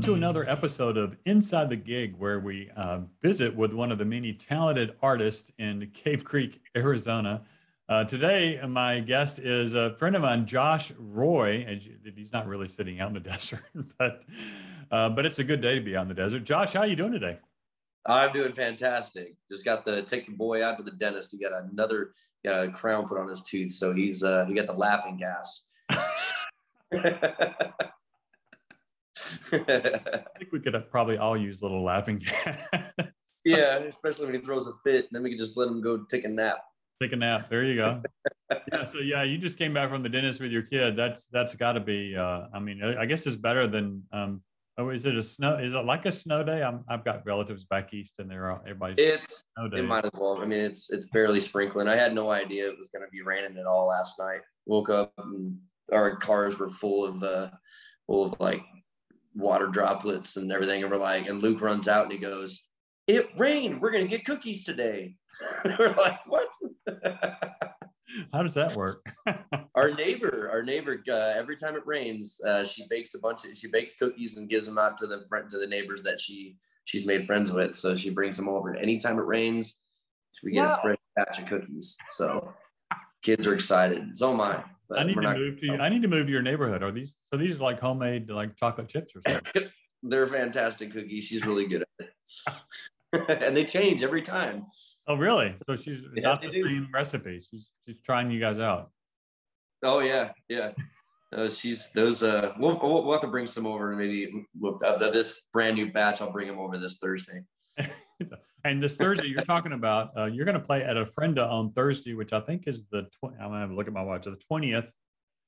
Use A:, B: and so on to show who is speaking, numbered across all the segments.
A: to another episode of Inside the Gig, where we visit with one of the many talented artists in Cave Creek, Arizona. Today, my guest is a friend of mine, Josh Roy. He's not really sitting out in the desert, but it's a good day to be out in the desert. Josh, how are you doing today?
B: I'm doing fantastic. Just got to take the boy out to the dentist. He got a crown put on his tooth, so he got the laughing gas.
A: I think we could probably all use a little laughing gas.
B: Yeah, especially when he throws a fit, and then we can just let him go take a nap.
A: Take a nap. There you go. Yeah, you just came back from the dentist with your kid. That's got to be. I mean, I guess it's better than. Oh, is it a snow? Is it like a snow day? I've got relatives back east, and everybody's.
B: It might as well. I mean, it's barely sprinkling. I had no idea it was going to be raining at all last night. Woke up and our cars were full of like water droplets and everything. And we're like, and Luke runs out and he goes, "It rained. We're going to get cookies today." We're like, "What?"
A: How does that work?
B: Our neighbor, every time it rains, she bakes cookies and gives them out to the neighbors that she's made friends with. So she brings them over. Anytime it rains, we get a fresh batch of cookies. So kids are excited. So am I.
A: I need to move to your neighborhood. Are these like homemade like chocolate chips or something?
B: They're fantastic cookies. She's really good at it. And they change every time.
A: Oh, really? So she's not the same recipe. She's trying you guys out.
B: Oh yeah. We'll have to bring some over. Maybe of this brand new batch. I'll bring them over this Thursday.
A: And this Thursday, you're talking about you're going to play at a Frienda on Thursday, which I think is I'm going to have a look at my watch. The 20th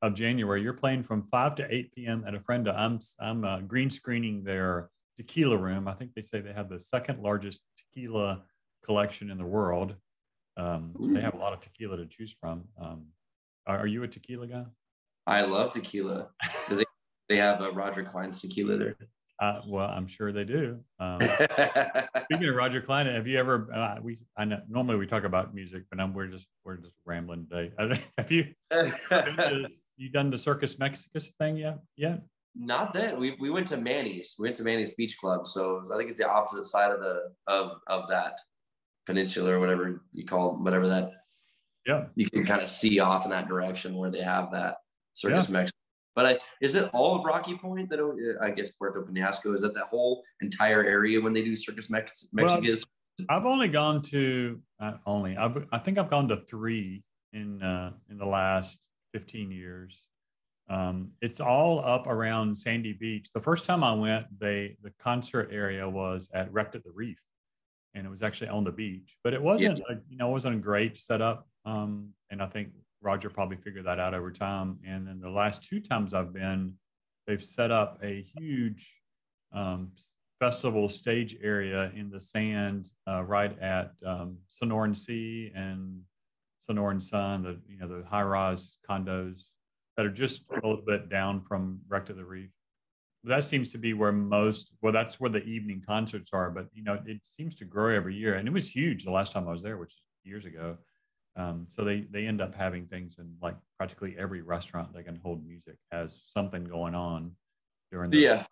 A: of January. You're playing from 5 to 8 p.m. at a Frienda. I'm green screening their tequila room. I think they say they have the second largest tequila collection in the world. They have a lot of tequila to choose from. Are you a tequila guy?
B: I love tequila. Do they have a Roger Klein's tequila there?
A: Well, I'm sure they do. Speaking of Roger Klein, have you ever? I know normally we talk about music, but we're just rambling today. Have you done the Circus Mexicus thing yet? Yeah.
B: Not that we went to Manny's. We went to Manny's Beach Club, so I think it's the opposite side of that peninsula or whatever you call it, whatever that.
A: Yeah.
B: You can kind of see off in that direction where they have that Circus Mexico. But is it all of Rocky Point that I guess Puerto Penasco? Is that whole entire area when they do Circus Mexicus?
A: Well, I've only gone to I think I've gone to 3 in the last 15 years. It's all up around Sandy Beach. The first time I went, the concert area was at Wrecked at the Reef, and it was actually on the beach. But it wasn't a great setup. And I think Roger probably figured that out over time. And then the last 2 times I've been, they've set up a huge festival stage area in the sand right at Sonoran Sea and Sonoran Sun, the high-rise condos that are just a little bit down from Wrecked at the Reef. That seems to be where that's where the evening concerts are. But, it seems to grow every year. And it was huge the last time I was there, which is years ago. So they end up having things in like practically every restaurant that can hold music has something going on during the.
B: Yeah.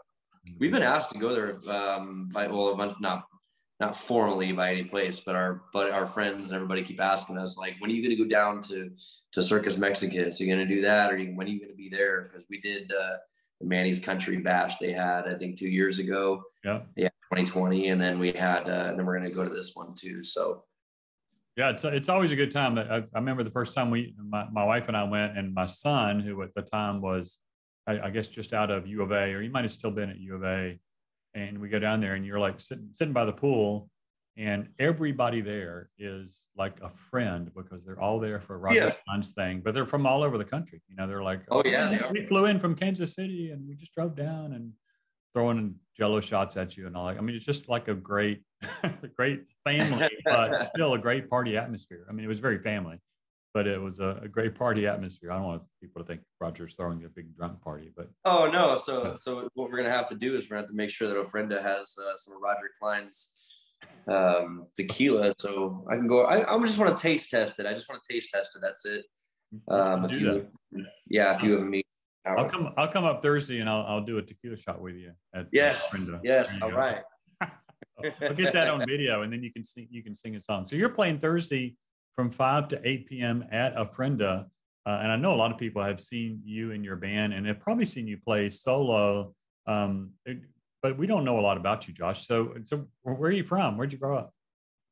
B: We've been asked to go there by a bunch, not formally by any place, but our friends and everybody keep asking us, like, when are you going to go down to Circus Mexicus? Are you going to do that? Or when are you going to be there? Because we did the Manny's Country Bash they had, I think 2 years ago.
A: Yeah.
B: 2020. And then we had, and then we're going to go to this one too. So.
A: Yeah, it's always a good time. I remember the first time my wife and I went, and my son, who at the time was, I guess, just out of U of A, or he might have still been at U of A, and we go down there, and you're like sitting by the pool, and everybody there is like a friend because they're all there for Roger Klein's thing, but they're from all over the country. They're like, we flew in from Kansas City, and we just drove down and throwing Jello shots at you and all that. I mean, it's just like a great family, but still a great party atmosphere. I mean, it was very family, but it was a great party atmosphere. I don't want people to think Roger's throwing a big drunk party, but.
B: Oh no. So what we're going to have to do is we're going to have to make sure that Ofrenda has some Roger Klein's tequila. So I can go, I just want to taste test it. That's it. A few of me. Hour.
A: I'll come up Thursday and I'll do a tequila shot with you at
B: Yes.
A: Brenda.
B: Yes. All
A: go.
B: right.
A: I'll get that on video, and then you can sing a song. So you're playing Thursday from 5 to 8 p.m. at a Frenda. And I know a lot of people have seen you and your band and have probably seen you play solo. But we don't know a lot about you, Josh. So where are you from? Where'd you grow up?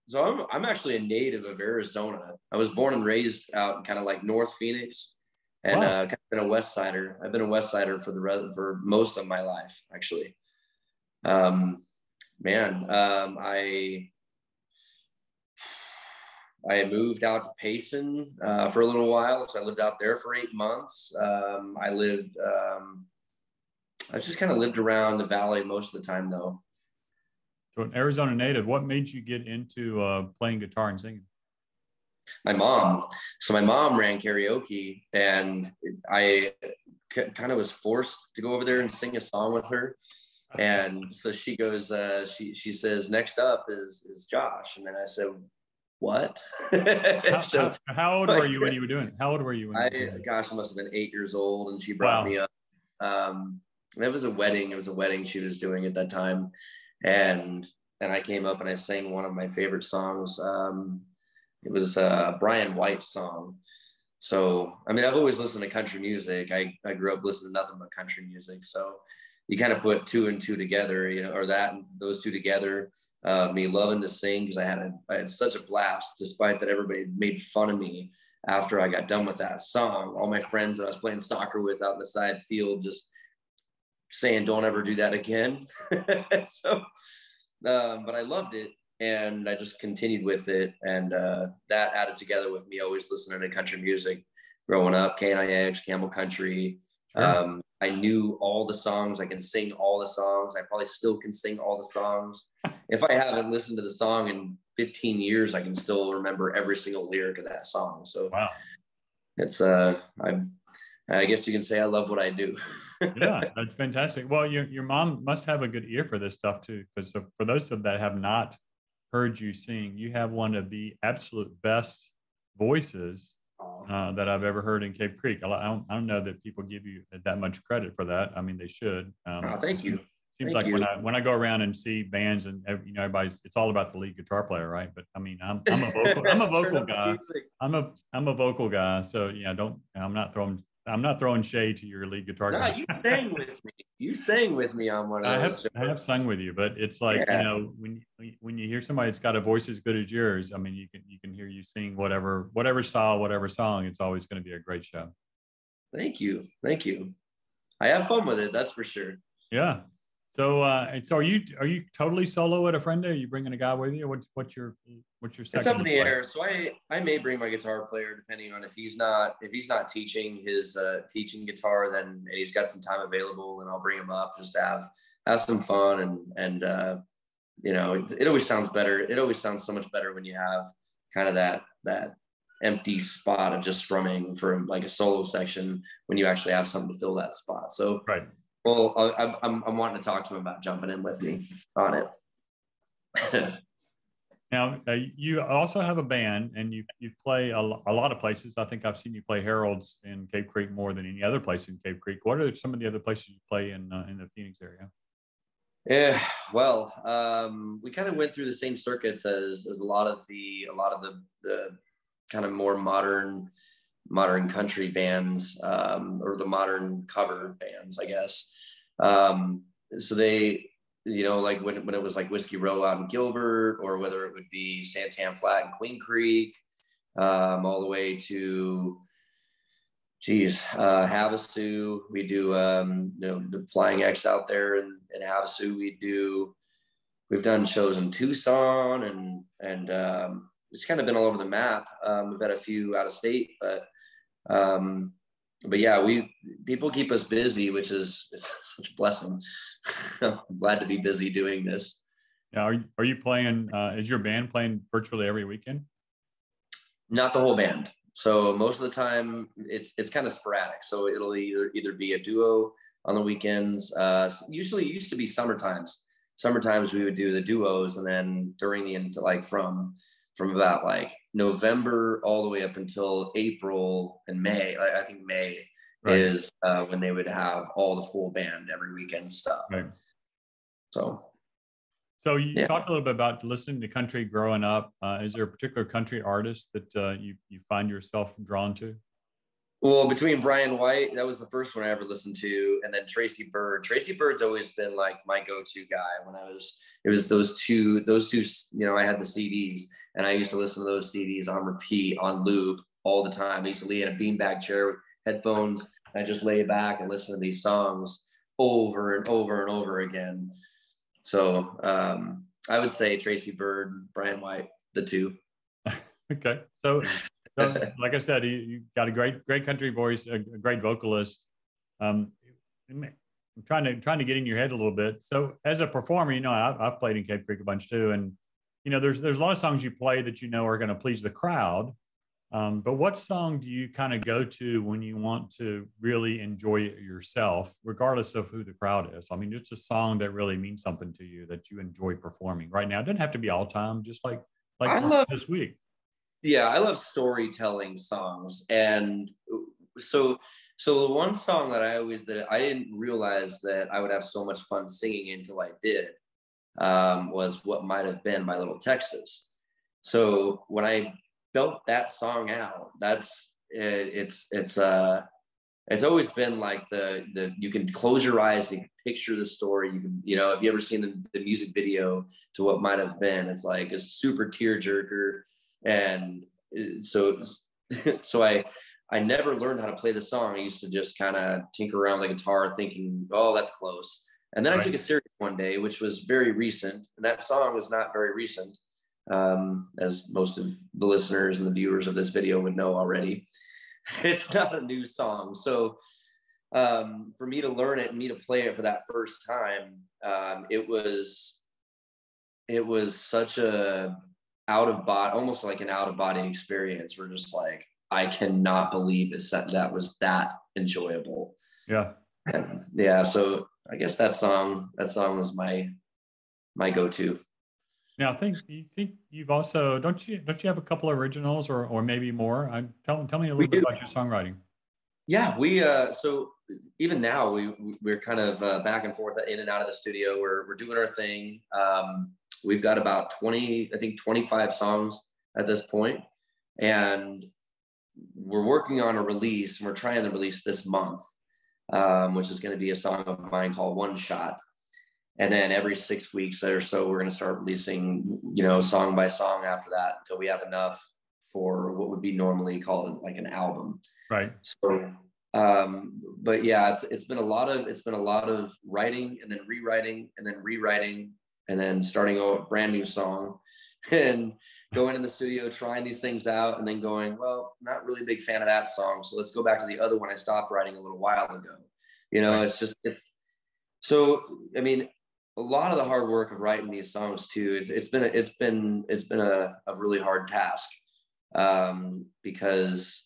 B: So I'm actually a native of Arizona. I was born and raised out in kind of like North Phoenix, and
A: Wow.
B: kind of been a West Sider. I've been a West Sider for most of my life, actually. I moved out to Payson for a little while, so I lived out there for 8 months. I just kind of lived around the valley most of the time, though.
A: So an Arizona native, what made you get into playing guitar and singing?
B: My mom. So my mom ran karaoke, and I kind of was forced to go over there and sing a song with her. And so she goes, she says, next up is Josh. And then I said, what?
A: How old were you when you were doing it? How old were you when you were doing it?
B: Gosh, I must have been 8 years old, and she brought me up. It was a wedding. It was a wedding she was doing at that time. And I came up and I sang one of my favorite songs. It was a Brian White song. So, I mean, I've always listened to country music. I grew up listening to nothing but country music. So you kind of put two and two together, or those two together, me loving to sing, because I had such a blast, despite that everybody made fun of me after I got done with that song. All my friends that I was playing soccer with out in the side field just saying, don't ever do that again. So, but I loved it, and I just continued with it. And that added together with me always listening to country music growing up, KNIX, Camel Country. Sure. I knew all the songs. I can sing all the songs. I probably still can sing all the songs. If I haven't listened to the song in 15 years, I can still remember every single lyric of that song. So wow, it's I guess you can say I love what I do.
A: Yeah, that's fantastic. Well, your mom must have a good ear for this stuff too, because for those that have not heard you sing, you have one of the absolute best voices that I've ever heard in Cave Creek. I don't know that people give you that much credit for that. I mean, they should.
B: Thank you.
A: Seems like when I go around and see bands and everybody's, it's all about the lead guitar player, right? But I mean, I'm a vocal guy. I'm a vocal guy. So yeah, I'm not throwing shade to your lead guitar guy.
B: You sang with me. You sang with me on one of those.
A: I have sung with you, but it's like, when you hear somebody that's got a voice as good as yours, I mean, you can hear you sing whatever style, whatever song. It's always going to be a great show.
B: Thank you. I have fun with it. That's for sure.
A: Yeah. So, are you totally solo at a friend? Are you bringing a guy with you? What's your second?
B: It's up in the air. So I may bring my guitar player, depending on if he's not teaching his teaching guitar, then he's got some time available, and I'll bring him up just to have some fun, and it always sounds better. It always sounds so much better when you have kind of that empty spot of just strumming for like a solo section, when you actually have something to fill that spot. So
A: right.
B: Well, I'm wanting to talk to him about jumping in with me on it.
A: Now, you also have a band, and you play a lot of places. I think I've seen you play Harold's in Cave Creek more than any other place in Cave Creek. What are some of the other places you play in the Phoenix area?
B: Yeah, well, we kind of went through the same circuits as a lot of the kind of more modern country bands, or the modern cover bands, I guess. So they, like when it was like Whiskey Row out in Gilbert, or whether it would be Santan Flat and Queen Creek, all the way to, Havasu. We do, the Flying X out there in Havasu. We've done shows in Tucson, and it's kind of been all over the map. We've had a few out of state, but yeah, people keep us busy, which is such a blessing. I'm glad to be busy doing this.
A: Now, are you playing? Is your band playing virtually every weekend?
B: Not the whole band. So most of the time, it's kind of sporadic. So it'll either be a duo on the weekends. Usually, it used to be summertimes. Summertimes we would do the duos, and then during from about like November all the way up until April and May. I think May
A: Right.
B: is when they would have all the full band every weekend stuff.
A: Right.
B: So,
A: So you
B: yeah.
A: talked a little bit about listening to country growing up. Is there a particular country artist that you find yourself drawn to?
B: Well, between Brian White, that was the first one I ever listened to, and then Tracy Bird. Tracy Bird's always been like my go-to guy when it was those two, I had the CDs and I used to listen to those CDs on repeat, on loop all the time. I used to lay in a beanbag chair with headphones and I just lay back and listen to these songs over and over and over again. So I would say Tracy Bird, Brian White, the two.
A: Okay. So like I said, you got a great country voice, a great vocalist. I'm trying to get in your head a little bit. So as a performer, I've played in Cave Creek a bunch too, and there's a lot of songs you play that are going to please the crowd. But what song do you kind of go to when you want to really enjoy it yourself, regardless of who the crowd is? I mean, just a song that really means something to you that you enjoy performing right now. It doesn't have to be all time, just like
B: I love
A: this week.
B: Yeah, I love storytelling songs. And so the one song that I didn't realize that I would have so much fun singing until I did, was What Might Have Been by Little Texas. So when I built that song out, it's always been like the you can close your eyes, you can picture the story. You can, if you ever seen the music video to What Might Have Been, it's like a super tearjerker. And so I never learned how to play the song. I used to just kind of tinker around the guitar thinking, oh, that's close. And then I took it serious one day, which was very recent. And that song was not very recent, as most of the listeners and the viewers of this video would know already. It's not a new song. So for me to learn it and me to play it for that first time, it was such a almost like an out of body experience. We're just like, I cannot believe that was that enjoyable.
A: Yeah.
B: And yeah. So I guess that song was my go-to.
A: Now, you think you've also don't you have a couple of originals or maybe more? Tell me a little bit about your songwriting.
B: Yeah, we so even now we're kind of back and forth in and out of the studio. We're doing our thing. We've got about 25 songs at this point, and we're working on a release. And we're trying to release this month, which is going to be a song of mine called One Shot. And then every 6 weeks or so, we're going to start releasing, song by song after that until we have enough for what would be normally called like an album.
A: Right.
B: So, but yeah, it's been a lot of writing and then rewriting and then starting a brand new song and going in the studio, trying these things out, and then going, well, not really a big fan of that song. So let's go back to the other one I stopped writing a little while ago. Right. So, I mean, a lot of the hard work of writing these songs too, it's been a really hard task, because,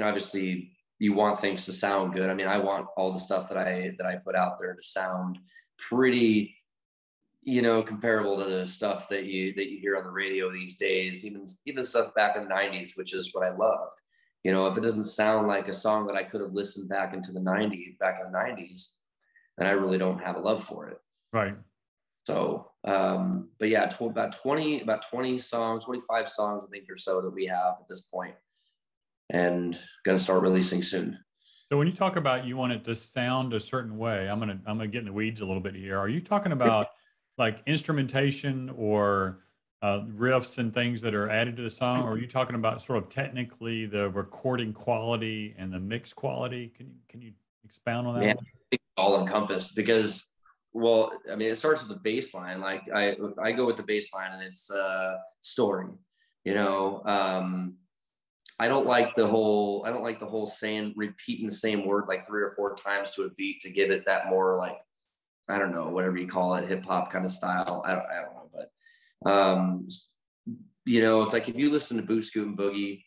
B: obviously you want things to sound good. I mean, I want all the stuff that I put out there to sound pretty, comparable to the stuff that you hear on the radio these days, even stuff back in the 90s, which is what I loved. If it doesn't sound like a song that I could have listened back in the 90s, then I really don't have a love for it.
A: Right.
B: So, but yeah, about 20 songs, 25 songs, I think, or so that we have at this point, and going to start releasing soon.
A: So when you talk about you want it to sound a certain way, I'm gonna get in the weeds a little bit here. Are you talking about like instrumentation or riffs and things that are added to the song, or are you talking about sort of technically the recording quality and the mix quality? Can you expound on that?
B: Yeah, it's all encompassed because, well, I mean, it starts with the bass line. Like I go with the bass line, and it's story. I don't like the whole repeating the same word like 3 or 4 times to a beat to give it that more, like, I don't know, whatever you call it, hip hop kind of style. I don't know, but it's like if you listen to Boot Scoot and Boogie,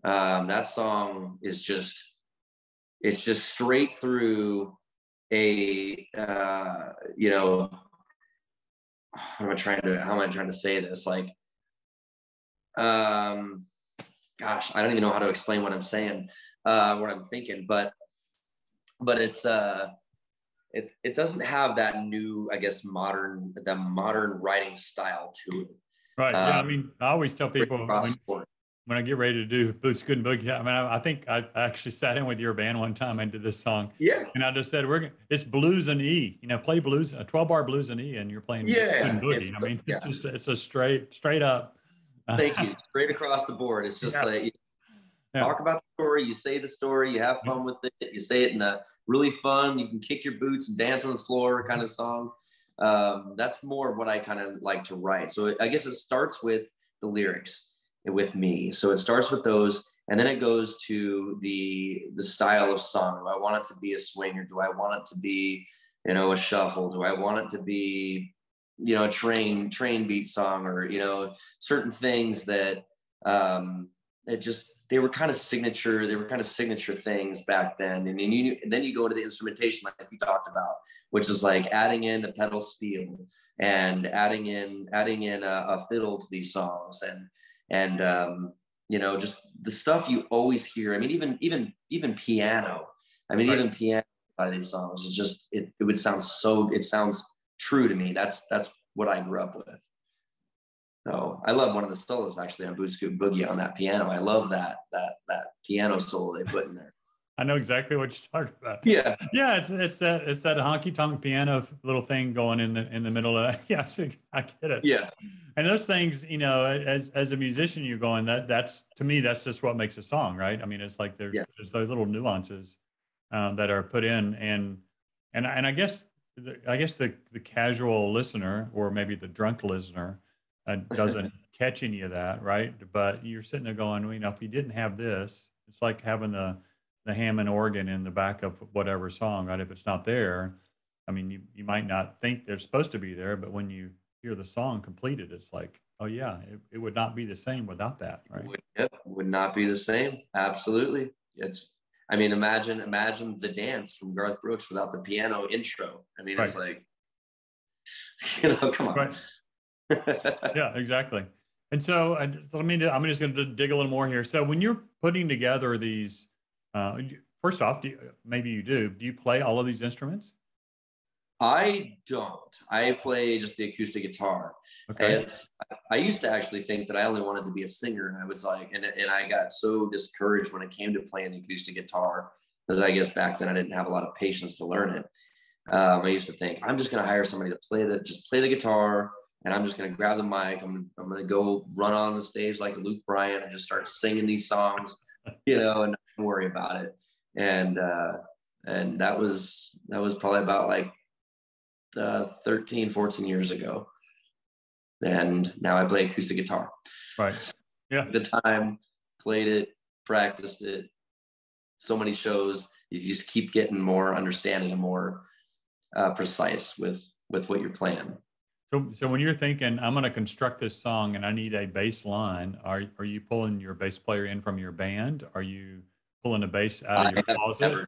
B: that song is it's just straight through a how am I trying to say this? Like, gosh, I don't even know how to explain what I'm saying, what I'm thinking, but but it doesn't have that new, I guess, modern writing style to it.
A: Right. Yeah. I mean, I always tell people when I get ready to do Boots Good and Boogie, I mean, I think I actually sat in with your band one time and did this song.
B: Yeah.
A: And I just said, it's blues and E, play blues, a 12-bar blues and E, and you're playing Good and Boogie. I mean, it's a straight up.
B: Thank you. Straight across the board. It's just like, talk about the story. You say the story, you have fun with it. You say it in a really fun, you can kick your boots and dance on the floor kind of song. That's more of what I kind of like to write. So I guess it starts with the lyrics with me. So it starts with those, and then it goes to the style of song. Do I want it to be a swinger? Do I want it to be, a shuffle? Do I want it to be, a train beat song, or, certain things that they were kind of signature things back then. And then you go into the instrumentation, like you talked about, which is like adding in the pedal steel and adding in a fiddle to these songs, and just the stuff you always hear. I mean, even piano. I mean, even piano by these songs is just it would sound it sounds true to me. That's what I grew up with. So I love one of the solos actually on Boot Scoot Boogie on that piano. I love that piano solo they put in there.
A: I know exactly what you're talking about.
B: Yeah.
A: Yeah, it's that honky tonk piano little thing going in the middle of that. Yeah, I get it.
B: Yeah.
A: And those things, as a musician, you're going, that's to me, that's just what makes a song, right? I mean, it's like there's those little nuances that are put in, and I guess the casual listener, or maybe the drunk listener, doesn't catch any of that, right? But you're sitting there going, if you didn't have this, it's like having the Hammond organ in the back of whatever song, right? If it's not there, I mean, you might not think they're supposed to be there, but when you hear the song completed, it's like, oh yeah, it would not be the same without that, right?
B: Would not be the same. Absolutely. Imagine the dance from Garth Brooks without the piano intro. I mean, It's like, come on.
A: Right. Yeah, exactly. And so I'm just going to dig a little more here. So when you're putting together these, first off, maybe you do you play all of these instruments?
B: I don't. I play just the acoustic guitar.
A: Okay.
B: I used to actually think that I only wanted to be a singer, and I was like, and I got so discouraged when it came to playing the acoustic guitar, because I guess back then I didn't have a lot of patience to learn it. I used to think, I'm just going to hire somebody to just play the guitar, and I'm just going to grab the mic. I'm going to go run on the stage like Luke Bryan and just start singing these songs, and not worry about it. And that was probably about like 13, 14 years ago. And now I play acoustic guitar.
A: Right. Yeah.
B: At the time, played it, practiced it, so many shows. You just keep getting more understanding and more precise with what you're playing.
A: So when you're thinking, I'm going to construct this song and I need a bass line, are you pulling your bass player in from your band? Are you pulling a bass out of your closet?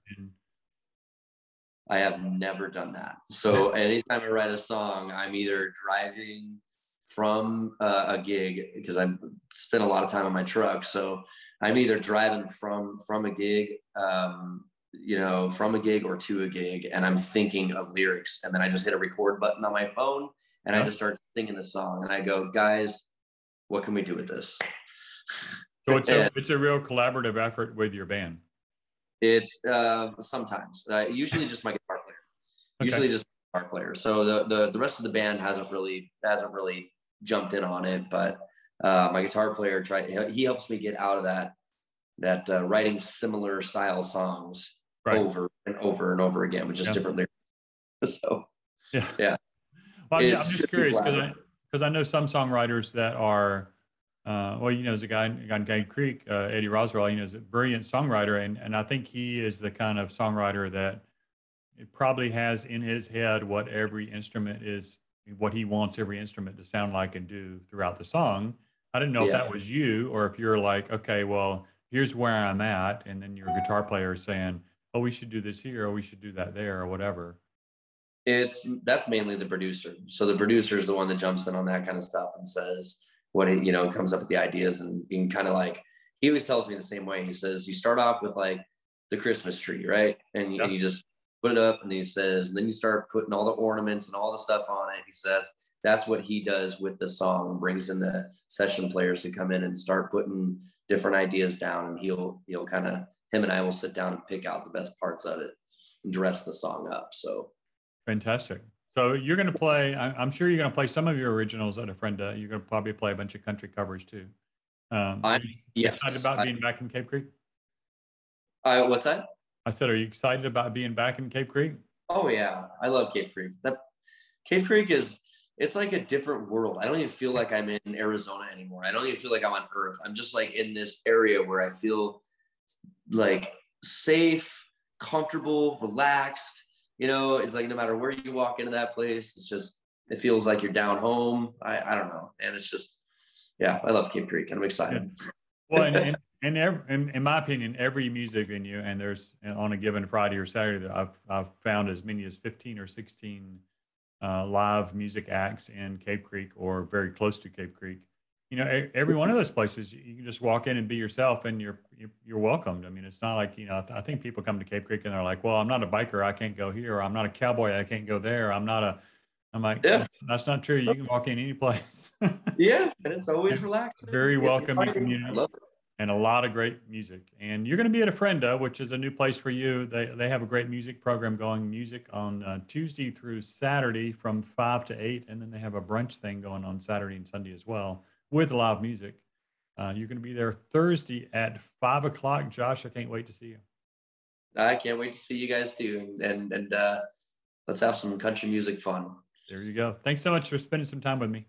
B: I have never done that. So anytime I write a song, I'm either driving from a gig, because I spend a lot of time in my truck. So I'm either driving from a gig, from a gig or to a gig, and I'm thinking of lyrics, and then I just hit a record button on my phone and I just start singing the song, and I go, guys, what can we do with this?
A: So it's a real collaborative effort with your band.
B: It's sometimes usually just my guitar player. Okay. Usually just guitar player. So the rest of the band hasn't really jumped in on it, but my guitar player he helps me get out of that writing similar style songs over and over and over again with just different lyrics. So yeah.
A: Well, I'm just curious because I know some songwriters that are there's a guy in Game Creek, Eddie Roswell, is a brilliant songwriter, and I think he is the kind of songwriter that it probably has in his head what he wants every instrument to sound like and do throughout the song. I didn't know if that was you, or if you're like, okay, well, here's where I'm at, and then your guitar player is saying, oh, we should do this here, or we should do that there, or whatever.
B: That's mainly the producer. So the producer is the one that jumps in on that kind of stuff and says what comes up with the ideas, and kind of like, he always tells me the same way. He says, you start off with like the Christmas tree, right? And you just put it up, and he says, and then you start putting all the ornaments and all the stuff on it. He says that's what he does with the song, brings in the session players to come in and start putting different ideas down, and he'll kind of, him and I will sit down and pick out the best parts of it and dress the song up. So
A: fantastic. So you're going to play, I'm sure you're going to play some of your originals at a friend. You're going to probably play a bunch of country covers too. Are you excited about being back in Cape Creek?
B: What's that?
A: I said, are you excited about being back in Cape Creek?
B: Oh yeah, I love Cape Creek. Cape Creek it's like a different world. I don't even feel like I'm in Arizona anymore. I don't even feel like I'm on Earth. I'm just like in this area where I feel like safe, comfortable, relaxed. You know, it's like no matter where you walk into that place, it feels like you're down home. I don't know. And it's just, yeah, I love Cape Creek and I'm excited.
A: Yeah. Well, in my opinion, every music venue, and there's on a given Friday or Saturday, that I've found as many as 15 or 16 live music acts in Cape Creek or very close to Cape Creek. You know, every one of those places, you can just walk in and be yourself, and you're welcomed. I mean, it's not like, you know, I think people come to Cape Creek and they're like, well, I'm not a biker, I can't go here. Or, I'm not a cowboy, I can't go there. I'm like,
B: Yeah,
A: that's not true. You can walk in any place.
B: yeah, and it's always relaxed.
A: Very welcoming community.
B: I love it.
A: And a lot of great music. And you're going to be at a Frenda, which is a new place for you. They have a great music program going, music on Tuesday through Saturday from 5 to 8. And then they have a brunch thing going on Saturday and Sunday as well with live music. You're going to be there Thursday at 5 o'clock. Josh, I can't wait to see you.
B: I can't wait to see you guys too. And let's have some country music fun.
A: There you go. Thanks so much for spending some time with me.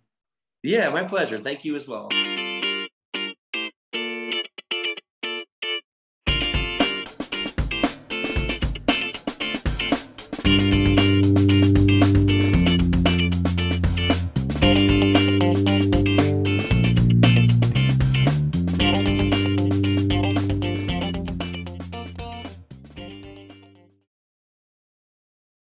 B: Yeah, my pleasure. Thank you as well.